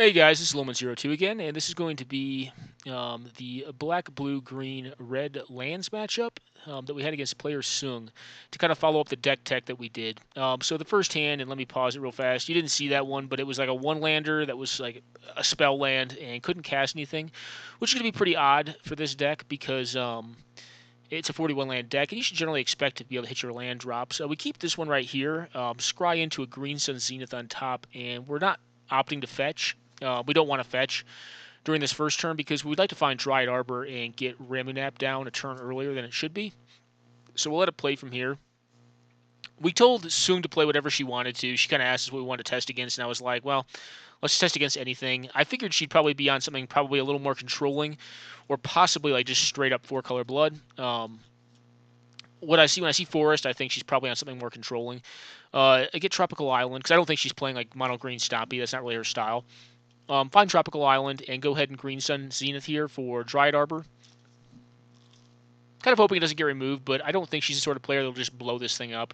Hey guys, this is Loman02 again, and this is going to be the black, blue, green, red lands matchup that we had against player Sung to kind of follow up the deck tech that we did. So the first hand, and let me pause it real fast. You didn't see that one, but it was like a one lander that was like a spell land and couldn't cast anything, which is going to be pretty odd for this deck because it's a 41 land deck, and you should generally expect to be able to hit your land drops. So we keep this one right here, scry into a green sun zenith on top, and we're not opting to fetch. We don't want to fetch during this first turn because we'd like to find Dryad Arbor and get Ramunap down a turn earlier than it should be. So we'll let it play from here. We told Soon to play whatever she wanted to. She kind of asked us what we wanted to test against, and I was like, well, let's test against anything. I figured she'd probably be on something probably a little more controlling, or possibly like just straight up four color blood. What I see when I see Forest, I think she's probably on something more controlling. I get Tropical Island because I don't think she's playing like mono green Stompy. That's not really her style. Find Tropical Island and go ahead and Green Sun Zenith here for Dryad Arbor. Kind of hoping it doesn't get removed, but I don't think she's the sort of player that'll just blow this thing up.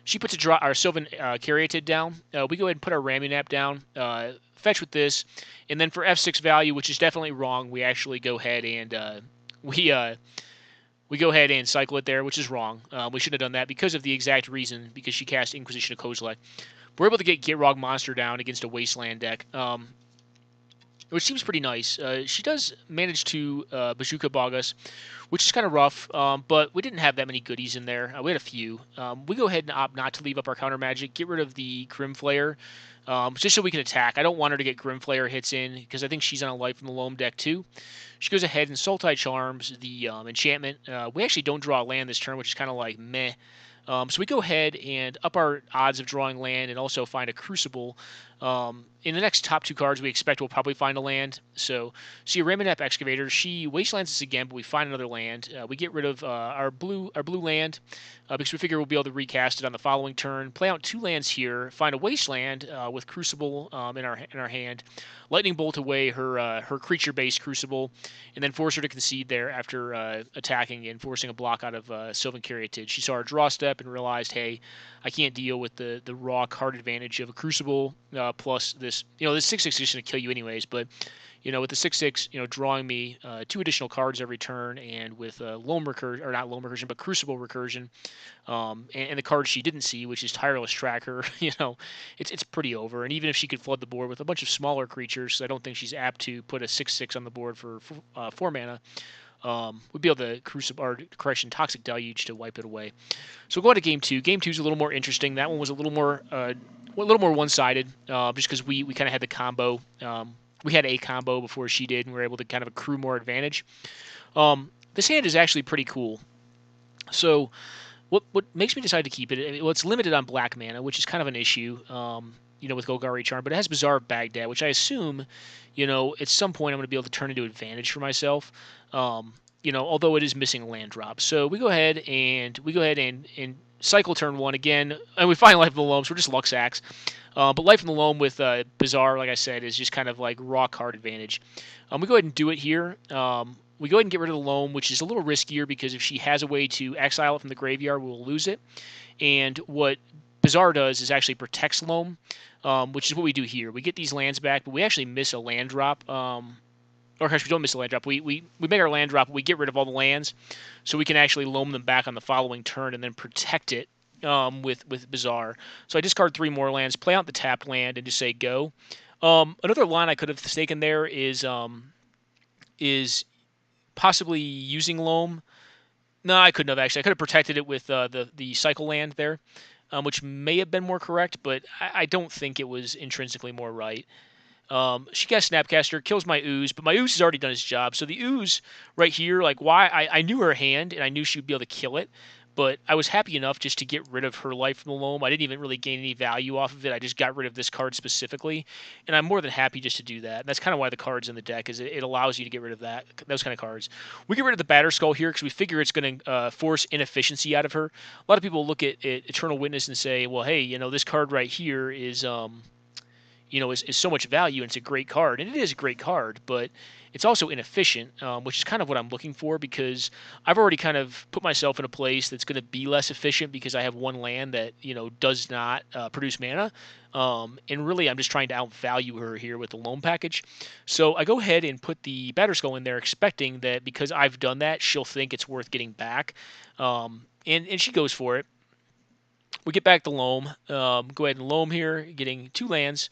She puts our Sylvan Caryatid down. We go ahead and put our Ramunap down. Fetch with this, and then for F6 value, which is definitely wrong, we actually go ahead and we go ahead and cycle it there, which is wrong. We shouldn't have done that because of the exact reason, because she cast Inquisition of Kozilek. We're able to get Gitrog Monster down against a Wasteland deck, which seems pretty nice. She does manage to Bazooka Bog us, which is kind of rough, but we didn't have that many goodies in there. We had a few. We go ahead and opt not to leave up our counter magic, get rid of the Grim Flayer, just so we can attack. I don't want her to get Grim Flayer hits in, because I think she's on a Life from the Loam deck too. She goes ahead and Sultai Charms, the enchantment. We actually don't draw a land this turn, which is kind of like meh. So we go ahead and up our odds of drawing land and also find a Crucible. In the next top two cards, we expect we'll probably find a land. So, see a Ramunap Excavator. She wastelands us again, but we find another land. We get rid of our blue land because we figure we'll be able to recast it on the following turn. Play out two lands here. Find a wasteland with Crucible in our hand. Lightning Bolt away her creature-based Crucible, and then force her to concede there after attacking and forcing a block out of Sylvan Caryatid. She saw her draw step and realized, hey, I can't deal with the raw card advantage of a Crucible plus this. This 6/6 is going to kill you anyways, but with the 6/6, drawing me two additional cards every turn, and with Loam Recursion, or not Loam Recursion, but Crucible Recursion, and the card she didn't see, which is Tireless Tracker, it's pretty over. And even if she could flood the board with a bunch of smaller creatures, I don't think she's apt to put a 6/6 on the board for 4 mana. We'd be able to Toxic Deluge to wipe it away. So we'll go to game two. Game two is a little more interesting. That one was a little more one-sided, just because we kind of had the combo. We had a combo before she did, and we were able to kind of accrue more advantage. This hand is actually pretty cool. So what makes me decide to keep it? Well, it's limited on black mana, which is kind of an issue. With Golgari Charm, but it has Bazaar of Baghdad, which I assume, at some point I'm going to be able to turn into advantage for myself. Although it is missing a land drop. So we go ahead and cycle turn one again, and we find Life in the Loam, so we're just luck sacks. But Life in the Loam with Bazaar, like I said, is just kind of like raw card advantage. We go ahead and do it here. We go ahead and get rid of the Loam, which is a little riskier because if she has a way to exile it from the graveyard, we'll lose it. And what Bazaar does is actually protects Loam, which is what we do here. We get these lands back, but we actually miss a land drop. Or gosh, we don't miss a land drop. We make our land drop, but we get rid of all the lands, so we can actually loam them back on the following turn and then protect it with Bazaar. So I discard 3 more lands, play out the tapped land, and just say go. Another line I could have taken there is possibly using loam. No, I couldn't have actually. I could have protected it with the cycle land there, which may have been more correct, but I don't think it was intrinsically more right. She casts Snapcaster, kills my Ooze, but my Ooze has already done his job. So the Ooze right here, like why I knew her hand and I knew she would be able to kill it, but I was happy enough just to get rid of her Life from the Loam. I didn't even really gain any value off of it. I just got rid of this card specifically, and I'm more than happy just to do that. And that's kind of why the card's in the deck, is it allows you to get rid of those kind of cards. We get rid of the Batter Skull here because we figure it's going to force inefficiency out of her. A lot of people look at Eternal Witness and say, well, hey, this card right here is is so much value, and it's a great card, and it is a great card, but it's also inefficient, which is kind of what I'm looking for, because I've already kind of put myself in a place that's going to be less efficient because I have one land that does not produce mana, and really I'm just trying to outvalue her here with the loam package. So I go ahead and put the Batterskull in there, expecting that because I've done that, she'll think it's worth getting back, and she goes for it. We get back to loam. Go ahead and loam here, getting 2 lands.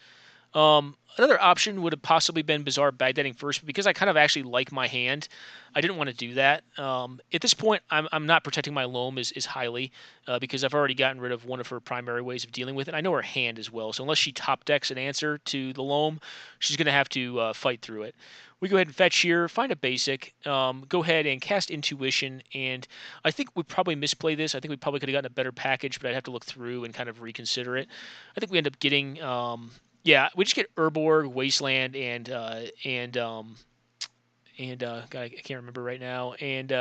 Another option would have possibly been Bizarre Baghdading first, but because I kind of actually like my hand, I didn't want to do that. At this point, I'm not protecting my loam as highly, because I've already gotten rid of one of her primary ways of dealing with it. I know her hand as well, so unless she top decks an answer to the loam, she's going to have to fight through it. We go ahead and fetch here, find a basic, go ahead and cast Intuition, and I think we probably misplayed this. I think we probably could have gotten a better package, but I'd have to look through and kind of reconsider it. I think we end up getting yeah, we just get Urborg, Wasteland, God, I can't remember right now, and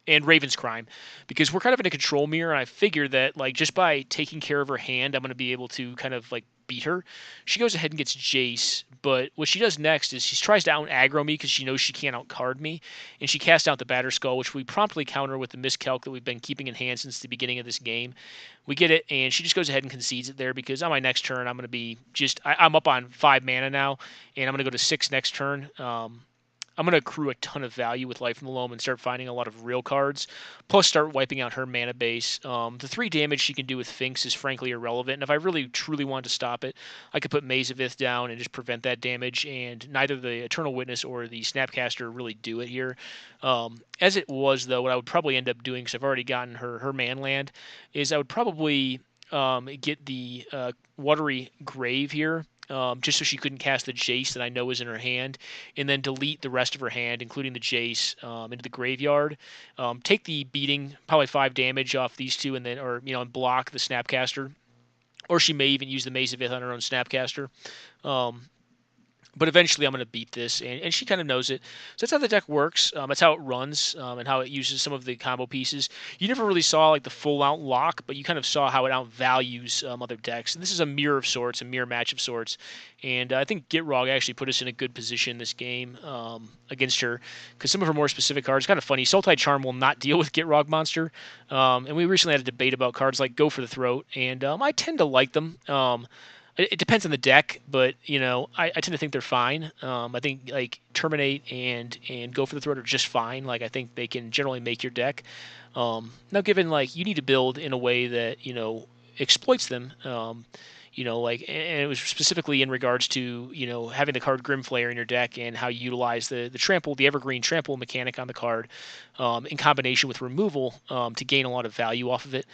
Raven's Crime, because we're kind of in a control mirror, and I figure that like just by taking care of her hand, I'm going to be able to kind of like beat her. She goes ahead and gets Jace, but what she does next is she tries to out aggro me because she knows she can't out card me, and she casts out the Batterskull, which we promptly counter with the miscalc that we've been keeping in hand since the beginning of this game. We get it, and she just goes ahead and concedes it there because on my next turn I'm going to be I'm up on 5 mana now, and I'm going to go to 6 next turn. I'm going to accrue a ton of value with Life in the Loam and start finding a lot of real cards, plus start wiping out her mana base. The 3 damage she can do with Finks is frankly irrelevant, and if I really truly wanted to stop it, I could put Maze of Ith down and just prevent that damage, and neither the Eternal Witness or the Snapcaster really do it here. As it was, though, what I would probably end up doing, because I've already gotten her manland, is I would probably get the Watery Grave here, just so she couldn't cast the Jace that I know is in her hand, and then delete the rest of her hand, including the Jace, into the graveyard. Take the beating, probably 5 damage off these two, and then, or and block the Snapcaster. Or she may even use the Maze of Ith on her own Snapcaster. But eventually I'm going to beat this, and she kind of knows it. So that's how the deck works. That's how it runs, and how it uses some of the combo pieces. You never really saw like the full-out lock, but you kind of saw how it outvalues other decks. And this is a mirror of sorts, a mirror match of sorts. And I think Gitrog actually put us in a good position this game against her, because some of her more specific cards, kind of funny. Sultai Charm will not deal with Gitrog Monster, and we recently had a debate about cards like Go for the Throat, and I tend to like them. It depends on the deck, but I tend to think they're fine. I think like Terminate and Go for the Throat are just fine. Like I think they can generally make your deck. Now, given like you need to build in a way that exploits them. Like, and it was specifically in regards to having the card Grimflayer in your deck and how you utilize the trample, the evergreen trample mechanic on the card, in combination with removal, to gain a lot of value off of it.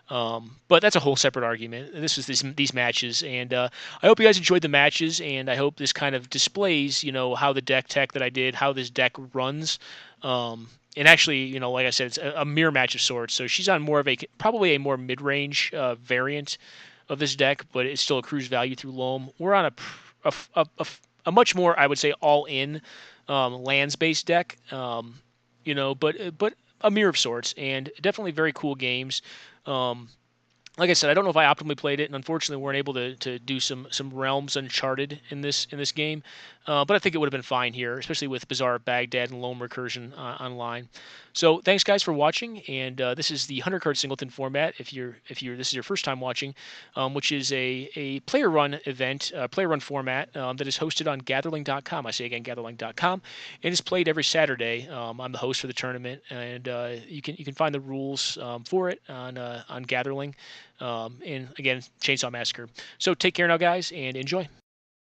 But that's a whole separate argument. This is these matches, and I hope you guys enjoyed the matches, and I hope this kind of displays how the deck tech that I did, how this deck runs. And actually, like I said, it's a mirror match of sorts. So she's on more of probably a more mid-range variant of this deck, but it still accrues value through Loam. We're on a much more, I would say, all-in lands-based deck, but a mirror of sorts, and definitely very cool games. Like I said, I don't know if I optimally played it, and unfortunately weren't able to do some Realms Uncharted in this game. But I think it would have been fine here, especially with Bizarre Baghdad and Loam Recursion online. So thanks guys for watching, and this is the 100-card singleton format. If this is your first time watching, which is a player run event, player run format that is hosted on Gatherling.com. I say again, Gatherling.com, and is played every Saturday. I'm the host for the tournament, and you can find the rules for it on Gatherling. And again, Chainsaw Massacre. So take care now, guys, and enjoy.